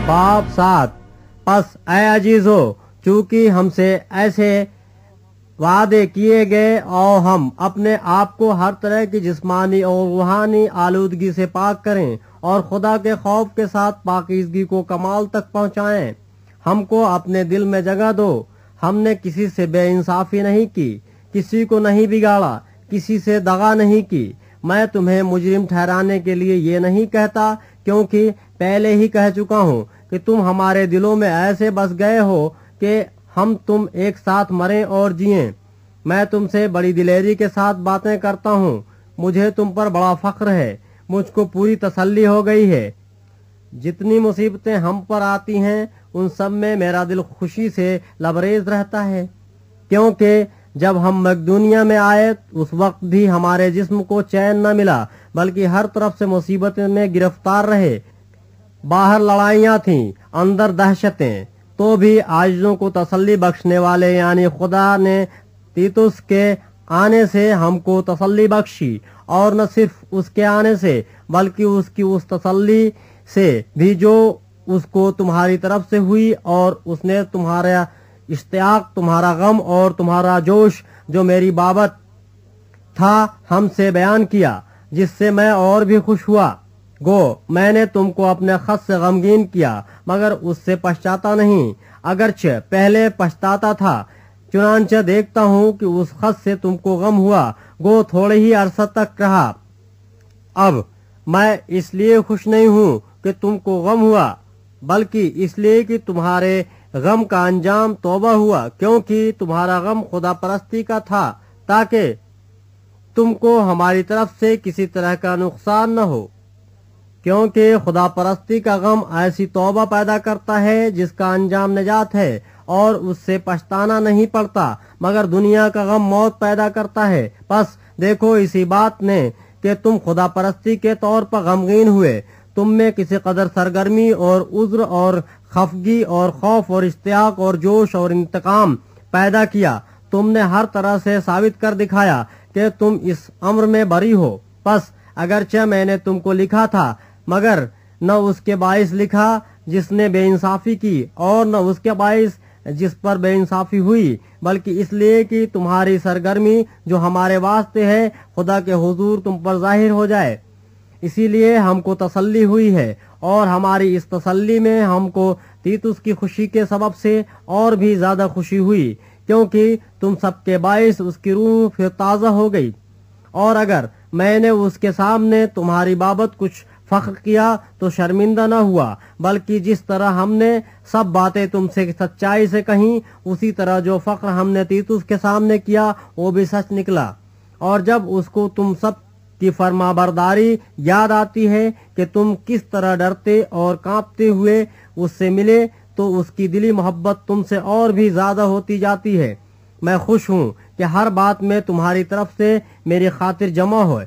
बाब 7। पस ऐ अजीजो, चूंकि हमसे ऐसे वादे किए गए और हम अपने आप को हर तरह की जिस्मानी और रूहानी आलूदगी से पाक करें और खुदा के खौफ के साथ पाकीज़गी को कमाल तक पहुँचाएं। हमको अपने दिल में जगह दो। हमने किसी से बेइंसाफी नहीं की, किसी को नहीं बिगाड़ा, किसी से दगा नहीं की। मैं तुम्हें मुजरिम ठहराने के लिए ये नहीं कहता, क्योंकि पहले ही कह चुका हूँ कि तुम हमारे दिलों में ऐसे बस गए हो कि हम तुम एक साथ मरें और जिएं। मैं तुमसे बड़ी दिलेरी के साथ बातें करता हूँ। मुझे तुम पर बड़ा फख्र है। मुझको पूरी तसल्ली हो गई है। जितनी मुसीबतें हम पर आती हैं उन सब में मेरा दिल खुशी से लबरेज रहता है, क्योंकि जब हम मकदूनिया में आए उस वक्त भी हमारे जिस्म को चैन न मिला, बल्कि हर तरफ से मुसीबतें में गिरफ्तार रहे। बाहर लड़ाइयाँ थीं, अंदर दहशतें, तो भी आजिज़ों को तसल्ली बख्शने वाले यानी खुदा ने तीतुस के आने से हमको तसल्ली बख्शी, और न सिर्फ उसके आने से बल्कि उसकी उस तसल्ली से भी जो उसको तुम्हारी तरफ से हुई, और उसने तुम्हारा इश्तियाक, तुम्हारा गम और तुम्हारा जोश जो मेरी बाबत था हमसे बयान किया, जिससे मैं और भी खुश हुआ। गो मैंने तुमको अपने खत से गमगीन किया, मगर उससे पछताता नहीं, अगरचे पहले पछताता था। चुनांचे देखता हूँ कि उस खत से तुमको गम हुआ, गो थोड़े ही अरसा तक रहा। अब मैं इसलिए खुश नहीं हूँ कि तुमको गम हुआ, बल्कि इसलिए कि तुम्हारे गम का अंजाम तौबा हुआ, क्योंकि तुम्हारा गम खुदा परस्ती का था, ताकि तुमको हमारी तरफ से किसी तरह का नुकसान न हो। क्योंकि खुदा परस्ती का गम ऐसी तौबा पैदा करता है जिसका अंजाम निजात है, और उससे पछताना नहीं पड़ता, मगर दुनिया का गम मौत पैदा करता है। बस देखो इसी बात ने कि तुम खुदा परस्ती के तौर पर गमगीन हुए। तुम में किसी कदर सरगर्मी और उज्र और खफगी और खौफ और इश्तियाक और जोश और इंतकाम पैदा किया। तुमने हर तरह से साबित कर दिखाया कि तुम इस अम्र में बरी हो। बस अगरचे मैंने तुमको लिखा था, मगर न उसके बाइस लिखा जिसने बेइंसाफी की, और न उसके बाइस जिस पर बेइंसाफी हुई, बल्कि इसलिए कि तुम्हारी सरगर्मी जो हमारे वास्ते है खुदा के हुजूर तुम पर जाहिर हो जाए। इसीलिए हमको तसल्ली हुई है, और हमारी इस तसल्ली में हमको तीतुस की खुशी के सबब से और भी ज्यादा खुशी हुई, क्योंकि तुम सबके बाइस उसकी रूह फिर ताज़ा हो गई। और अगर मैंने उसके सामने तुम्हारी बाबत कुछ फख्र किया तो शर्मिंदा न हुआ, बल्कि जिस तरह हमने सब बातें तुमसे सच्चाई से कहीं, उसी तरह जो फख्र हमने तीतुस के सामने किया वो भी सच निकला। और जब उसको तुम सब की फरमाबरदारी याद आती है कि तुम किस तरह डरते और कांपते हुए उससे मिले, तो उसकी दिली मोहब्बत तुमसे और भी ज्यादा होती जाती है। मैं खुश हूँ कि हर बात में तुम्हारी तरफ से मेरी खातिर जमा हो।